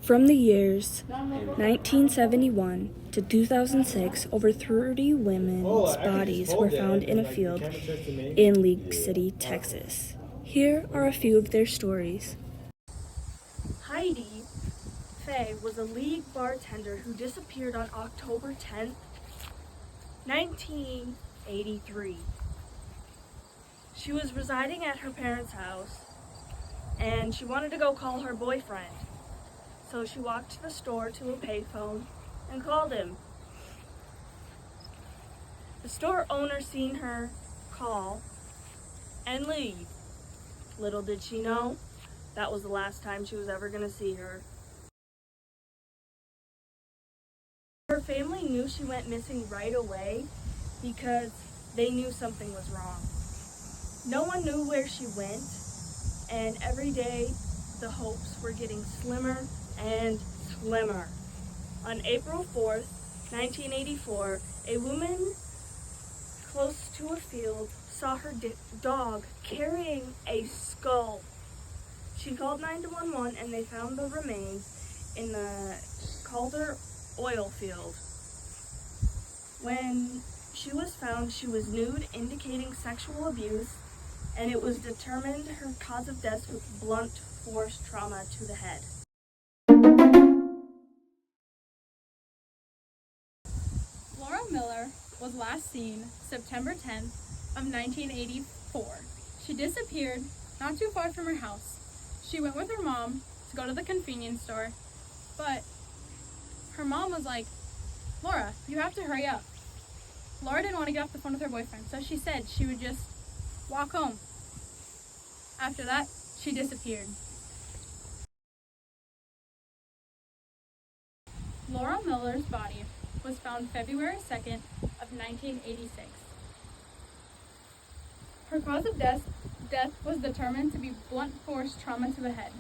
From the years 1971 to 2006, over 30 women's bodies were found in a field in League City, Texas. Here are a few of their stories. Heidi Faye was a league bartender who disappeared on October 10th, 1983. She was residing at her parents' house and she wanted to go call her boyfriend. So she walked to the store to a payphone and called him. The store owner seen her call and leave. Little did she know, that was the last time she was ever going to see her. Her family knew she went missing right away because they knew something was wrong. No one knew where she went, and every day the hopes were getting slimmer and slimmer. On April 4th, 1984, a woman close to a field saw her dog carrying a skull. She called 911 and they found the remains in the Calder oil field. When she was found, she was nude, indicating sexual abuse, and it was determined her cause of death was blunt force trauma to the head. Laura Miller was last seen September 10th of 1984. She disappeared not too far from her house. She went with her mom to go to the convenience store, but her mom was like, "Laura, you have to hurry up." Laura didn't want to get off the phone with her boyfriend, so she said she would just walk home. After that, she disappeared. Laura Miller's body was found February 2nd of 1986. Her cause of death was determined to be blunt force trauma to the head.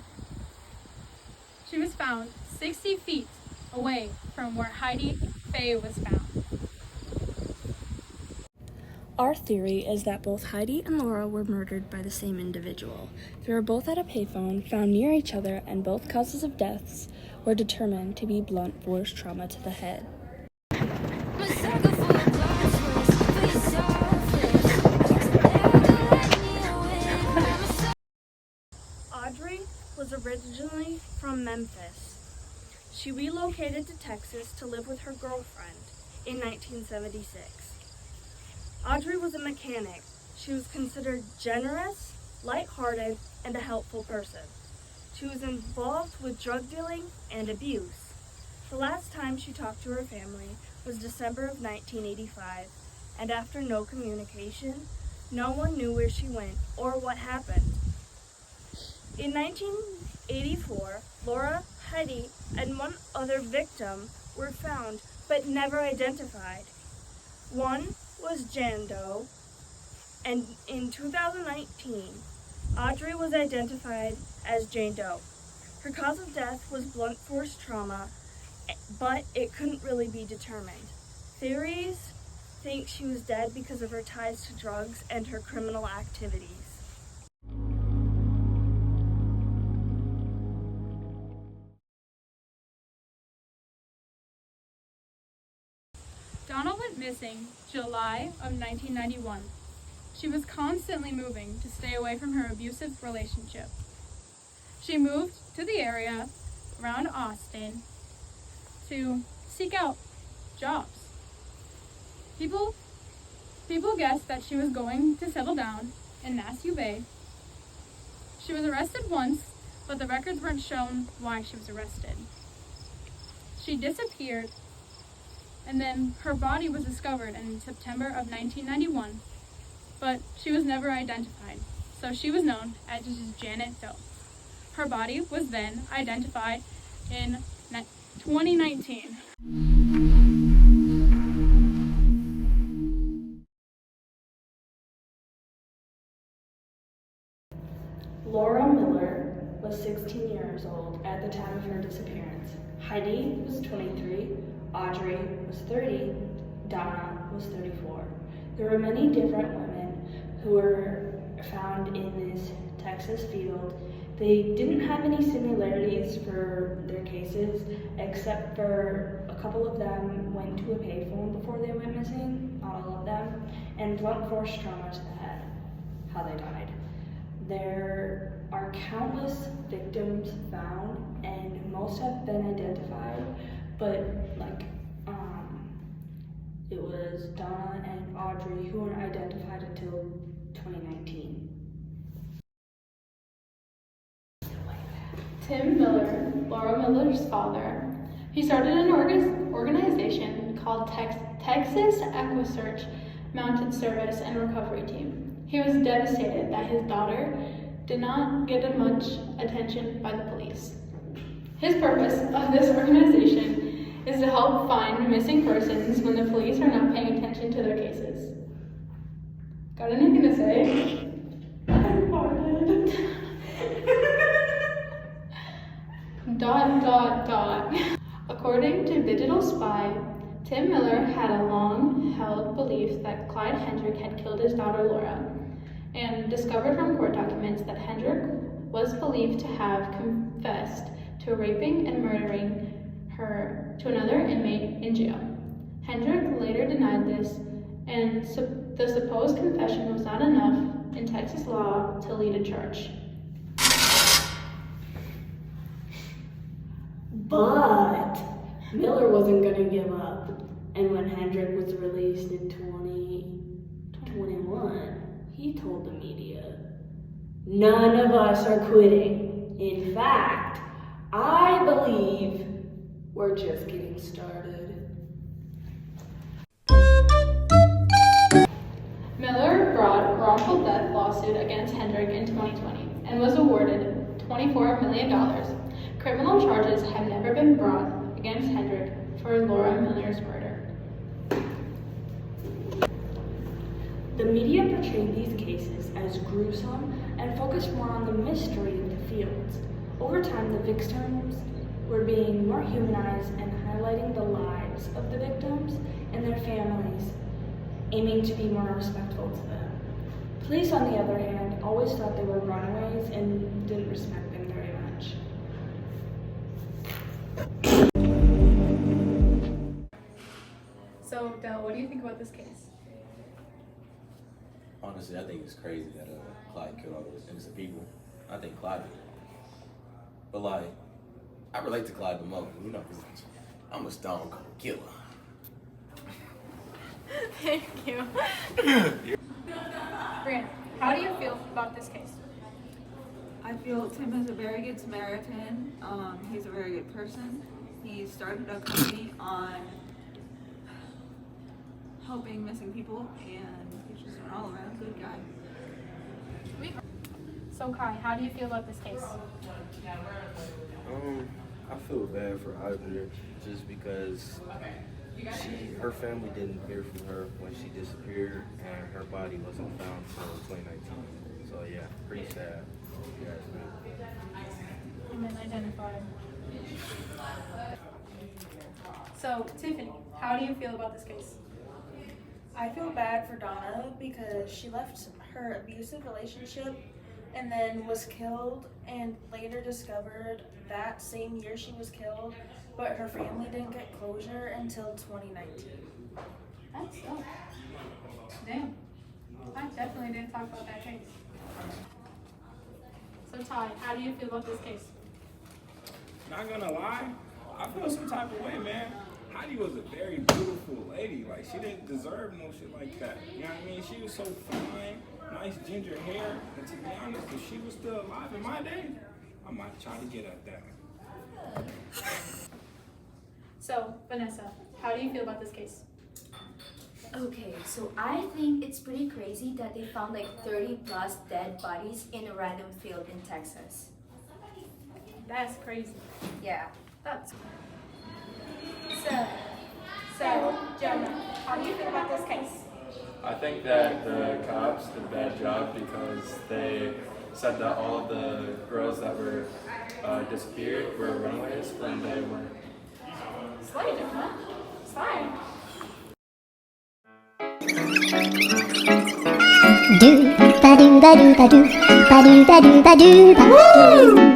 She was found 60 feet away from where Heidi Faye was found. Our theory is that both Heidi and Laura were murdered by the same individual. They were both at a payphone, found near each other, and both causes of deaths were determined to be blunt force trauma to the head. Audrey was originally from Memphis. She relocated to Texas to live with her girlfriend in 1976. Audrey was a mechanic. She was considered generous, lighthearted, and a helpful person. She was involved with drug dealing and abuse. The last time she talked to her family was December of 1985, and after no communication, no one knew where she went or what happened. In 1984, Laura, Heidi, and one other victim were found but never identified. One was Jane Doe, and in 2019, Audrey was identified as Jane Doe. Her cause of death was blunt force trauma, but it couldn't really be determined. Theories think she was dead because of her ties to drugs and her criminal activities. Donna went missing July of 1991. She was constantly moving to stay away from her abusive relationship. She moved to the area around Austin to seek out jobs. People guessed that she was going to settle down in Nassau Bay. She was arrested once, but the records weren't shown why she was arrested. She disappeared, and then her body was discovered in September of 1991, but she was never identified, so she was known as just Janet Doe. Her body was then identified in 2019. Laura Miller was 16 years old at the time of her disappearance. Heidi was 23, Audrey was 30, Donna was 34. There were many different women who were found in this Texas field, They didn't have any similarities for their cases, except for a couple of them went to a payphone before they went missing, not all of them, and blunt force trauma to the head, how they died. There are countless victims found, and most have been identified, but it was Donna and Audrey who weren't identified until 2019. Tim Miller, Laura Miller's father, he started an organization called Texas EquiSearch Mounted Service and Recovery Team. He was devastated that his daughter did not get much attention by the police. His purpose of this organization is to help find missing persons when the police are not paying attention to their cases. Got anything to say? I farted. ... According to Digital Spy, Tim Miller had a long-held belief that Clyde Hendrick had killed his daughter Laura, and discovered from court documents that Hendrick was believed to have confessed to raping and murdering her to another inmate in jail. Hendrick later denied this, and the supposed confession was not enough in Texas law to lead a charge. But Miller wasn't going to give up, and when Hendrick was released in 2021, he told the media, "None of us are quitting. In fact, I believe we're just getting started." Miller brought a wrongful death lawsuit against Hendrick in 2020 and was awarded $24 million. Criminal charges have never been brought against Hendrick for Laura Miller's murder. The media portrayed these cases as gruesome and focused more on the mystery of the fields. Over time, the victims were being more humanized and highlighting the lives of the victims and their families, aiming to be more respectful to them. Police, on the other hand, always thought they were runaways and didn't respect them very much. So, Del, what do you think about this case? Honestly, I think it's crazy that Clyde killed all those innocent people. I think Clyde did it. But I relate to Clyde the most, because I'm a stone cold killer. Thank you. Brian, how do you feel about this case? I feel Tim is a very good Samaritan. He's a very good person. He started a company on helping missing people, and he's just an all-around good guy. So, Kai, how do you feel about this case? I feel bad for Audrey just because her family didn't hear from her when she disappeared, and her body wasn't found until 2019. So yeah, pretty sad. Yeah, And then identified. So, Tiffany, how do you feel about this case? I feel bad for Donna because she left her abusive relationship and then was killed, and later discovered that same year she was killed, but her family didn't get closure until 2019. That sucks. Damn. I definitely didn't talk about that case. So, Ty, how do you feel about this case? Not gonna lie, I feel some type of way, man. Heidi was a very beautiful lady. She didn't deserve no shit like that. You know what I mean? She was so fine, nice ginger hair. And to be honest, if she was still alive in my day, I might try to get at that. So, Vanessa, how do you feel about this case? Okay, so I think it's pretty crazy that they found 30 plus dead bodies in a random field in Texas. That's crazy. Yeah. That's So, Jonah, how do you feel about this case? I think that the cops did a bad job because they said that all of the girls that were disappeared were runaways when they weren't. Slay, Jonah. Slay. do ba do ba do ba do ba do ba do ba do ba do.